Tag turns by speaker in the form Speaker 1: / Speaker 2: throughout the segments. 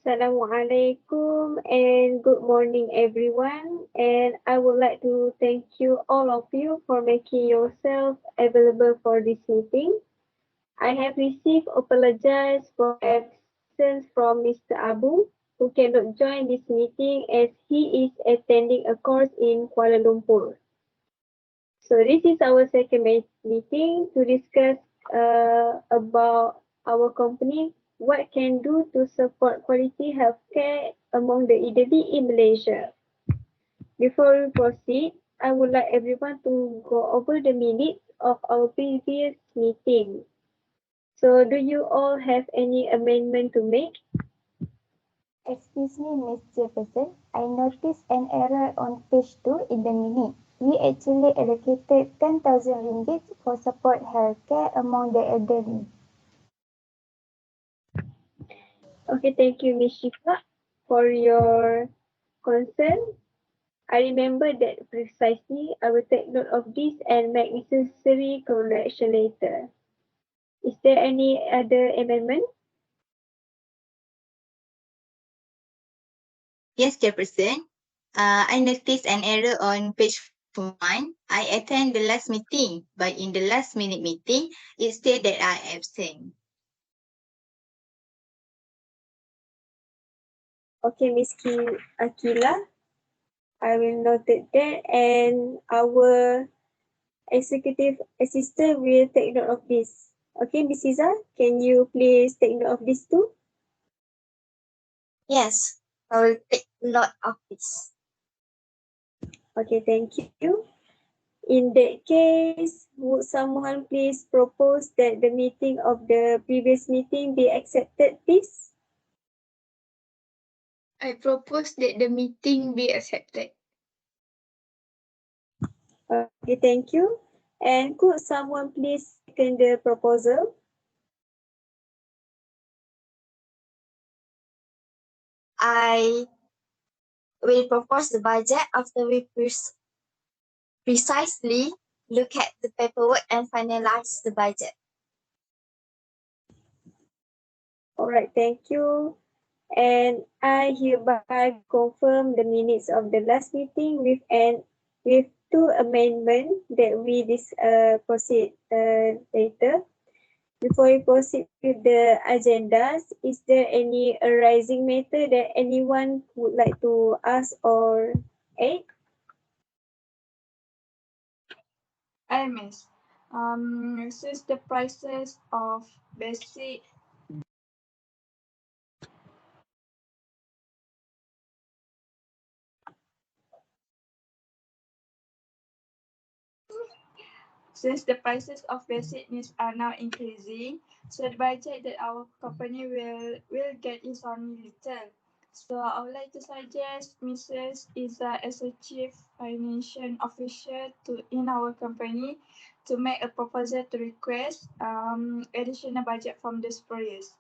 Speaker 1: Assalamualaikum and good morning everyone, and I would like to thank you all of you for making yourself available for this meeting. I have received apologies for absence from Mr. Abu, who cannot join this meeting as he is attending a course in Kuala Lumpur. So this is our second meeting to discuss about our company, what can do to support quality healthcare among the elderly in Malaysia. Before we proceed, I would like everyone to go over the minutes of our previous meeting. So do you all have any amendment to make?
Speaker 2: Excuse me, Miss Jefferson. I noticed an error on page 2 in the minute. We actually allocated 10,000 ringgit for support healthcare among the elderly.
Speaker 1: Okay, thank you, Ms. Shifa, for your concern. I remember that precisely. I will take note of this and make necessary correction later. Is there any other amendment?
Speaker 3: Yes, Chairperson. I noticed an error on page 1. I attend the last meeting, but in the last minute meeting, it said that I absent.
Speaker 1: Okay, Ms. Akila, I will note that and our executive assistant will take note of this. Okay, Ms. Iza, can you please take note of this too?
Speaker 3: Yes, I will take note of this.
Speaker 1: Okay, thank you. In that case, would someone please propose that the meeting of the previous meeting be accepted, please?
Speaker 4: I propose that the meeting be accepted.
Speaker 1: Okay, thank you. And could someone please second the proposal?
Speaker 3: I will propose the budget after we precisely look at the paperwork and finalize the budget.
Speaker 1: All right, thank you. And I hereby confirm the minutes of the last meeting with two amendments that we proceed later. Before we proceed with the agendas, is there any arising matter that anyone would like to ask or add?
Speaker 4: I miss. Since the prices of basic Since the prices of basic needs are now increasing, so the budget that our company will get is only little. So I would like to suggest Mrs. Iza as a chief financial officer in our company to make a proposal to request additional budget from this price.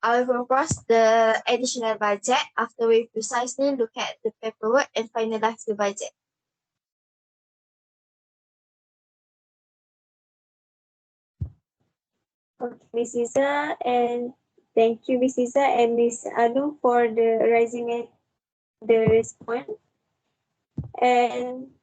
Speaker 3: I will propose the additional budget after we precisely look at the paperwork and finalize the budget.
Speaker 1: Okay, Ms. Iza, and thank you, Ms. Iza and Ms. Anu for the rising the response. And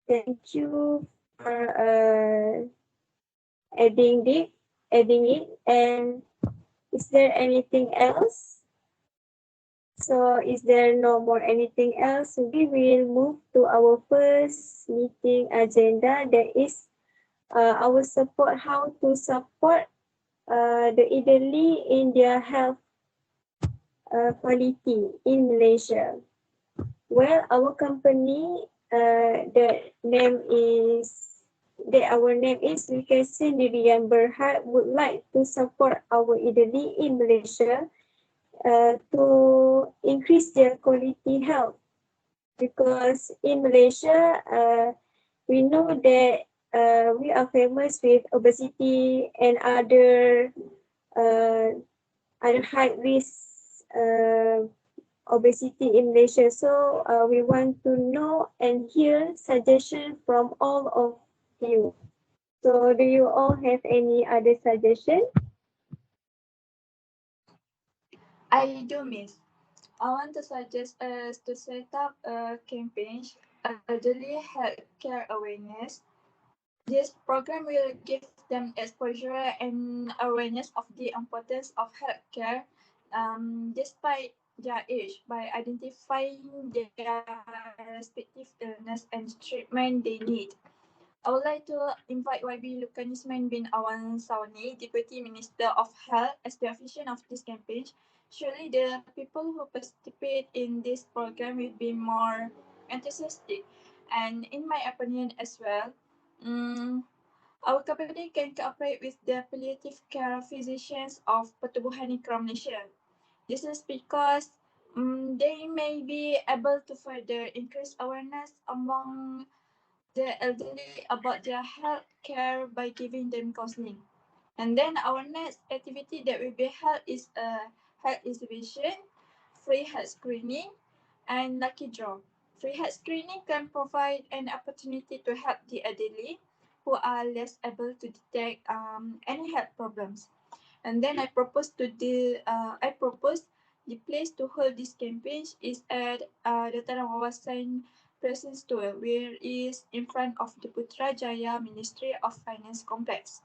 Speaker 1: thank you for adding it. And is there anything else? So is there no more anything else? We will move to our first meeting agenda, that is our support, how to support the elderly in their health quality in Malaysia. Well, our company, our name is Lukasin Dirian Berhad, would like to support our elderly in Malaysia to increase their quality health, because in Malaysia we know that we are famous with obesity and other high risk obesity in Malaysia. So we want to know and hear suggestions from all of you. So do you all have any other suggestion?
Speaker 4: I do miss. I want to suggest us to set up a campaign, elderly healthcare awareness. This program will give them exposure and awareness of the importance of healthcare despite their age by identifying their respective illness and treatment they need. I would like to invite YB Lukanisman bin Awan Sauni, Deputy Minister of Health, as the official of this campaign. Surely the people who participate in this program will be more enthusiastic. And in my opinion as well, our company can cooperate with the palliative care physicians of Pertubuhan Ikram Malaysia. This is because they may be able to further increase awareness among the elderly about their health care by giving them counseling. And then our next activity that will be held is a health exhibition, free health screening, and lucky draw. Free health screening can provide an opportunity to help the elderly who are less able to detect any health problems. And then I propose the place to hold this campaign is at the Tanah Wawasan Present Store, where is in front of the Putrajaya Ministry of Finance Complex.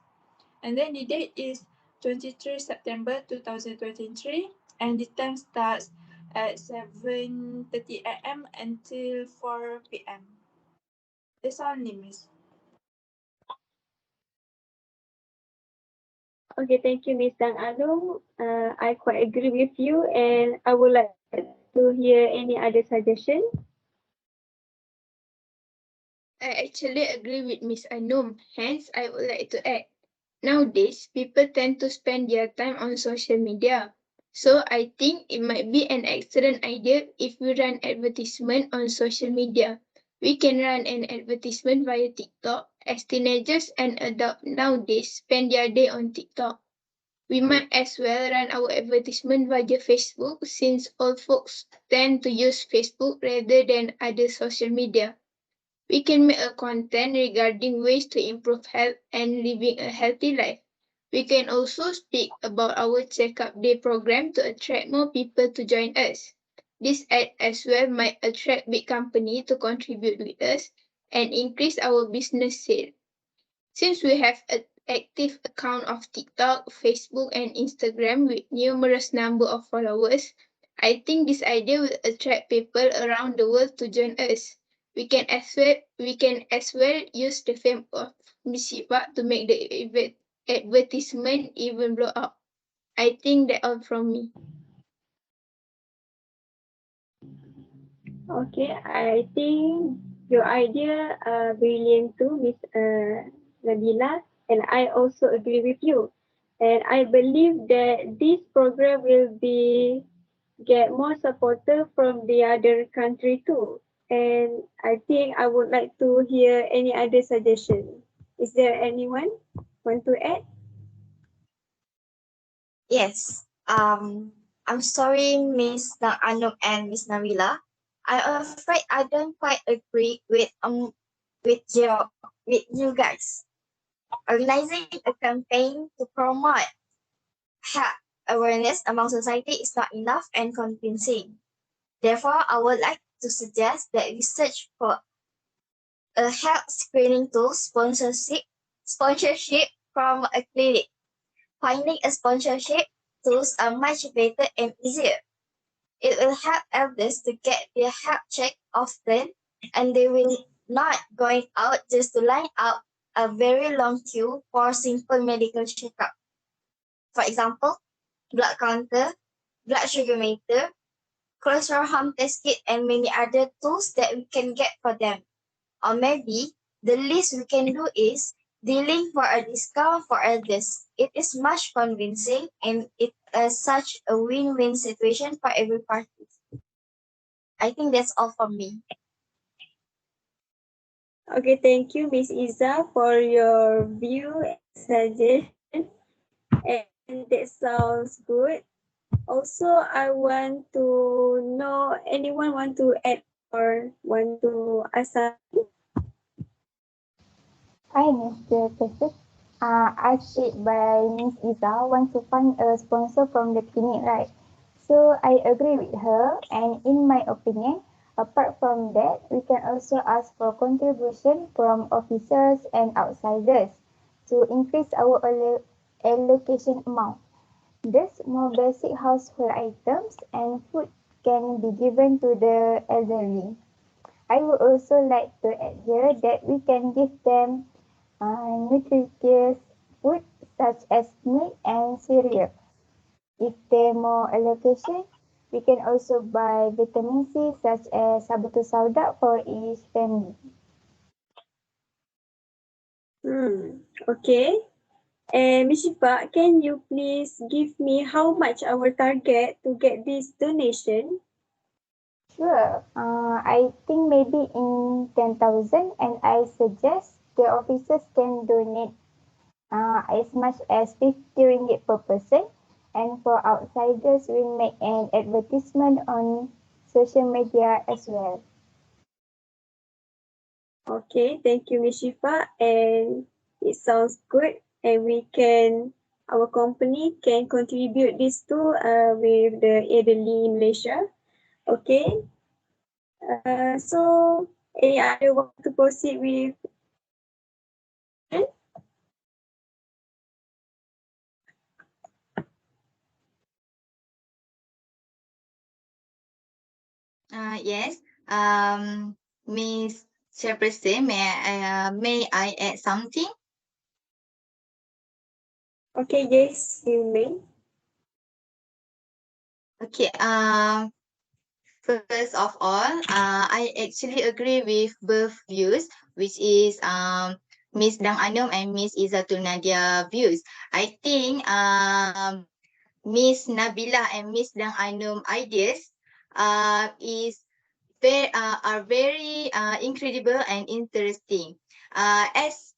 Speaker 4: And then the date is 23 September 2023, and the time starts at 7:30 a.m. until 4 p.m. That's all, Miss.
Speaker 1: Okay, thank you, Miss Dang Alung. I quite agree with you, and I would like to hear any other suggestion.
Speaker 3: I actually agree with Miss Anum. Hence, I would like to add. Nowadays, people tend to spend their time on social media. So I think it might be an excellent idea if we run advertisement on social media. We can run an advertisement via TikTok as teenagers and adults nowadays spend their day on TikTok. We might as well run our advertisement via Facebook since old folks tend to use Facebook rather than other social media. We can make a content regarding ways to improve health and living a healthy life. We can also speak about our checkup day program to attract more people to join us. This ad as well might attract big companies to contribute with us and increase our business sale. Since we have an active account of TikTok, Facebook, and Instagram with numerous number of followers, I think this idea will attract people around the world to join us. We can as well use the fame of Misipa to make the advertisement even blow up. I think that all from me.
Speaker 1: Okay, I think your idea brilliant too, Miss Nabila, and I also agree with you. And I believe that this program will be get more supporter from the other country too. And I think I would like to hear any other suggestion. Is there anyone want to add?
Speaker 5: Yes. I'm sorry, Miss Anuk and Miss Nabila. I'm afraid I don't quite agree with you guys. Organizing a campaign to promote health awareness among society is not enough and convincing. Therefore, I would like to suggest that we search for a health screening tool sponsorship from a clinic. Finding a sponsorship tools are much better and easier. It will help elders to get their health checked often, and they will not going out just to line up a very long queue for simple medical checkup. For example, blood counter, blood sugar meter, cholesterol harm test kit, and many other tools that we can get for them. Or maybe the least we can do is dealing for a discount for elders. It is much convincing and it is such a win-win situation for every party. I think that's all from me.
Speaker 1: Okay, thank you, Miss Iza, for your view and suggestion. And that sounds good. Also, I want to know anyone want to add or want to ask something?
Speaker 2: Hi, Mr. Pesek. As said by Miss Iza, wants to find a sponsor from the clinic, right? So I agree with her, and in my opinion, apart from that, we can also ask for contribution from officers and outsiders to increase our allocation amount. Thus, more basic household items and food can be given to the elderly. I would also like to add here that we can give them nutritious food such as meat and cereal. If there more allocation, we can also buy vitamin C such as sabutu sauda for each family.
Speaker 1: Okay. And Ms. Shifa, can you please give me how much our target to get this donation?
Speaker 2: Sure, I think maybe in 10,000, and I suggest the officers can donate as much as 50 ringgit per person, and for outsiders we make an advertisement on social media as well.
Speaker 1: Okay, thank you, Ms. Shifa. And it sounds good. And our company can contribute this to with the elderly in Malaysia. Okay. So any other want to proceed with?
Speaker 5: Yes. Um, Miss Chairperson, may I add something?
Speaker 1: Okay, yes, you may.
Speaker 5: Okay. First of all, I actually agree with both views, which is Miss Dang Anum and Miss Izatul Nadia views. I think Miss Nabila and Miss Dang Anum ideas is are very incredible and interesting. As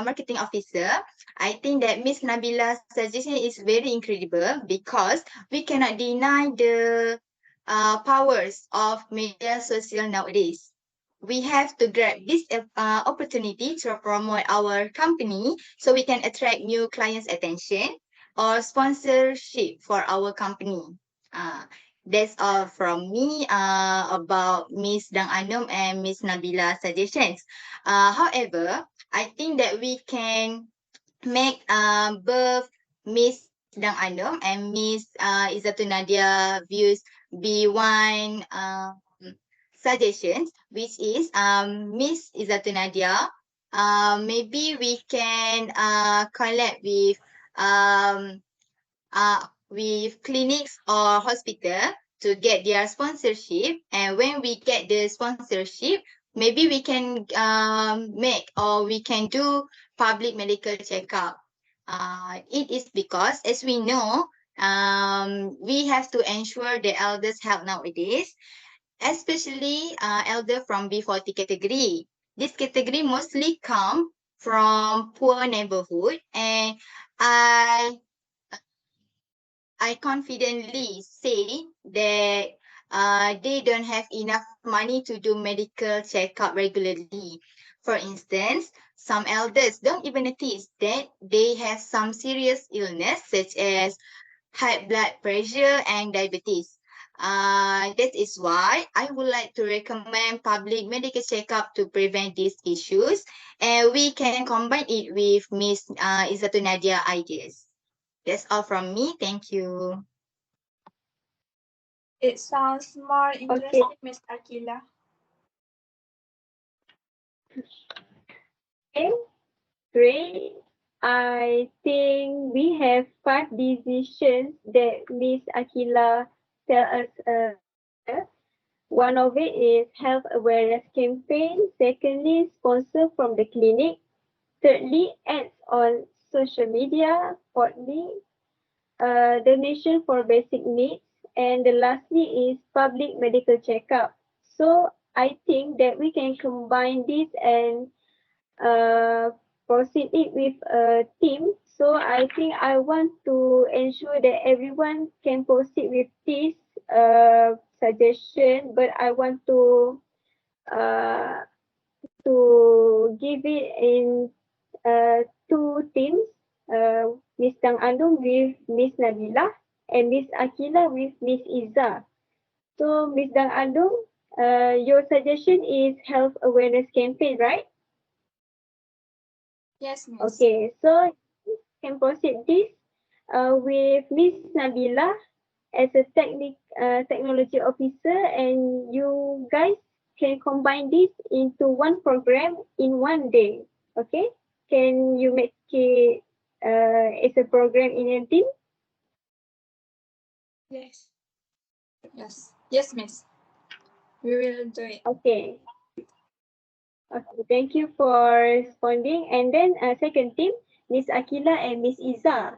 Speaker 5: Marketing Officer, I think that Miss Nabila's suggestion is very incredible because we cannot deny the powers of media social nowadays. We have to grab this opportunity to promote our company so we can attract new clients' attention or sponsorship for our company. Uh, that's all from me about Miss Dang Anum and Miss Nabila suggestions. However, I think that we can make both Miss Dang Anum and Miss Izzatun Nadia views be one suggestions, which is Miss Izzatun Nadia. Maybe we can collab um, with clinics or hospital to get their sponsorship. And when we get the sponsorship, maybe we can make or we can do public medical checkup. It is because, as we know, we have to ensure the elders' health nowadays, especially elder from B40 category. This category mostly come from poor neighborhood, and I I confidently say that they don't have enough money to do medical checkup regularly. For instance, some elders don't even notice that they have some serious illness such as high blood pressure and diabetes. That is why I would like to recommend public medical checkup to prevent these issues, and we can combine it with Miss Izzatun Nadia ideas. That's all from me. Thank you.
Speaker 4: It sounds more
Speaker 1: Okay.
Speaker 4: interesting, Miss Akila.
Speaker 1: Okay. Great. I think we have five decisions that Miss Akila tell us earlier. One of it is health awareness campaign. Secondly, sponsor from the clinic. Thirdly, ads on social media. Fourthly, donation for basic needs. And the lastly is public medical checkup. So I think that we can combine this and uh, proceed it with a team. So I think I want to ensure that everyone can proceed with this suggestion, but I want to uh, to give it in two teams, Miss Dang Alung with Miss Nabila and Miss Akila with Miss Iza. So Miss Dang Alung, your suggestion is health awareness campaign, right?
Speaker 4: Yes, Miss.
Speaker 1: Okay, so you can proceed this with Miss Nabila as a technology officer, and you guys can combine this into one program in one day. Okay, can you make it as a program in a team?
Speaker 3: Yes.
Speaker 4: Yes. Yes, Miss. We will do it.
Speaker 1: Okay. Okay, thank you for responding. And then second team, Miss Akila and Miss Iza.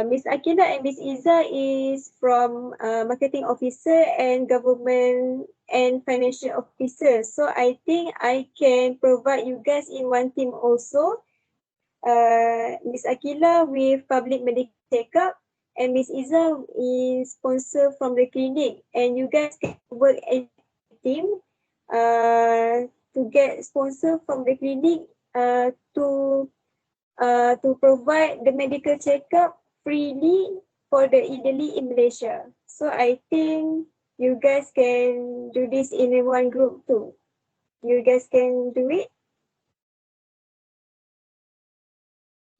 Speaker 1: Miss Akila and Miss Iza is from marketing officer and government and financial officer. So I think I can provide you guys in one team also. Miss Akila with public medical checkup and Miss Iza is sponsor from the clinic. And you guys can work as a team to get sponsor from the clinic to provide the medical checkup freely for the elderly in Malaysia. So I think you guys can do this in a one group too. You guys can do it,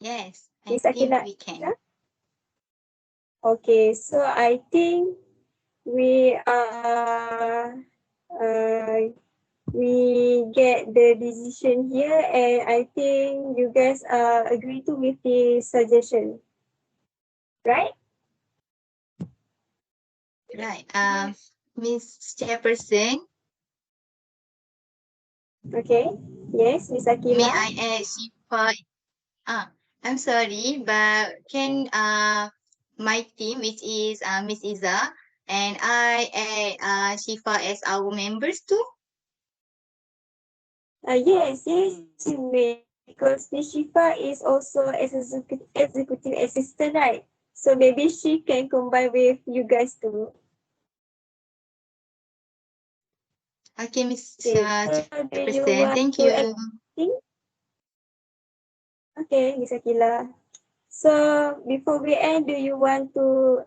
Speaker 6: Yes, I
Speaker 1: Miss
Speaker 6: think
Speaker 1: Akila.
Speaker 6: we can.
Speaker 1: Okay, so I think we are we get the decision here, and I think you guys agree to with the suggestion, right?
Speaker 6: Right.
Speaker 3: Yes.
Speaker 6: Miss Chairperson,
Speaker 1: Okay. Yes, Miss
Speaker 6: may
Speaker 1: Akila.
Speaker 6: I ask you for I'm sorry, but can my team, which is Miss Iza, and I add Shifa as our members too?
Speaker 1: Yes, you may, because Miss Shifa is also as executive assistant, right? So maybe she can combine with you guys too.
Speaker 6: Okay, Miss
Speaker 1: Okay. So do you
Speaker 6: Chairperson,
Speaker 1: want
Speaker 6: thank
Speaker 1: to
Speaker 6: you.
Speaker 1: add anything? Okay, Miss Akila. So before we end, do you want to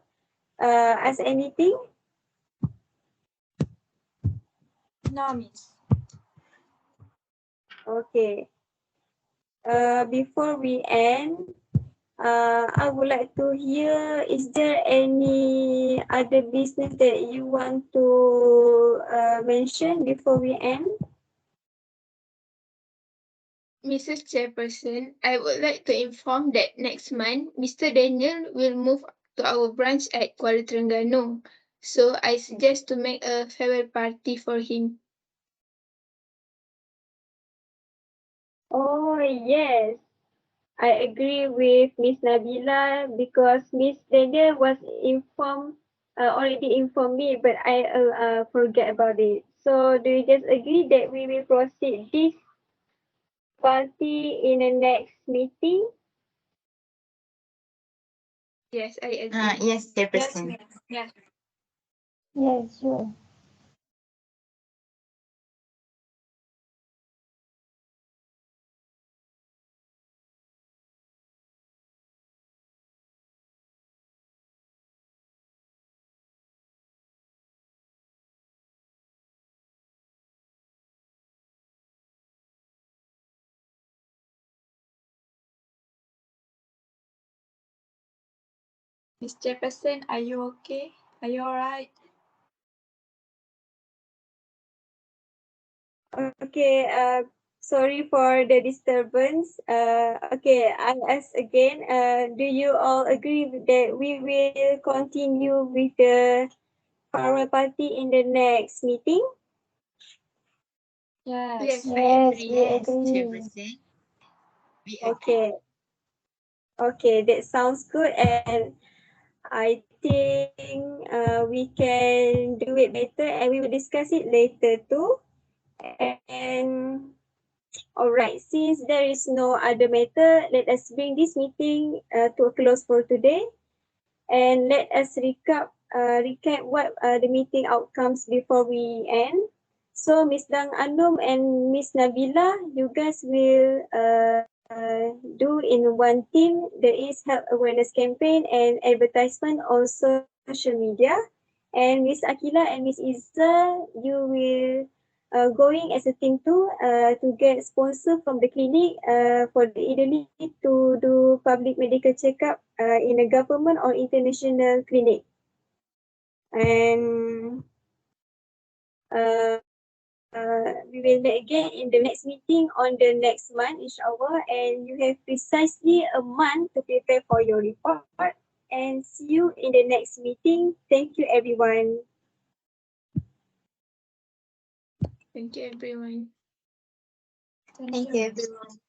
Speaker 1: ask anything?
Speaker 4: No, Miss.
Speaker 1: Okay. Before we end, I would like to hear, is there any other business that you want to mention before we end?
Speaker 3: Mrs. Chairperson, I would like to inform that next month, Mr. Daniel will move to our branch at Kuala Terengganu. So I suggest to make a farewell party for him.
Speaker 1: Oh, yes. I agree with Miss Nabila because Miss Daniel was already informed me, but I forget about it. So do you just agree that we will proceed this party in the next meeting?
Speaker 3: Yes, I agree.
Speaker 6: Yes,
Speaker 4: Yes,
Speaker 6: Chairperson.
Speaker 4: Miss. Yes.
Speaker 2: Yes, sure.
Speaker 4: Miss Jefferson, are you okay? Are you alright?
Speaker 1: Okay, sorry for the disturbance. Okay, I ask again, do you all agree that we will continue with the farewell party in the next meeting?
Speaker 4: Yes.
Speaker 3: Yes, I
Speaker 2: Yes,
Speaker 3: agree.
Speaker 2: we
Speaker 6: Yes,
Speaker 2: agree.
Speaker 6: Chairperson. We agree.
Speaker 1: Okay, okay, that sounds good, and I think we can do it better, and we will discuss it later too. And all right, since there is no other matter, let us bring this meeting to a close for today, and let us recap what the meeting outcomes before we end. So Miss Dang Anum and Miss Nabila, you guys will do in one team. There is health awareness campaign and advertisement on social media. And Miss Akila and Miss Iza, you will going as a team too to get sponsor from the clinic for the elderly to do public medical checkup in a government or international clinic. And we will meet again in the next meeting on the next month, inshallah. And you have precisely a month to prepare for your report. And see you in the next meeting. Thank you, everyone.
Speaker 3: Thank you, everyone.
Speaker 5: Thank you, everyone.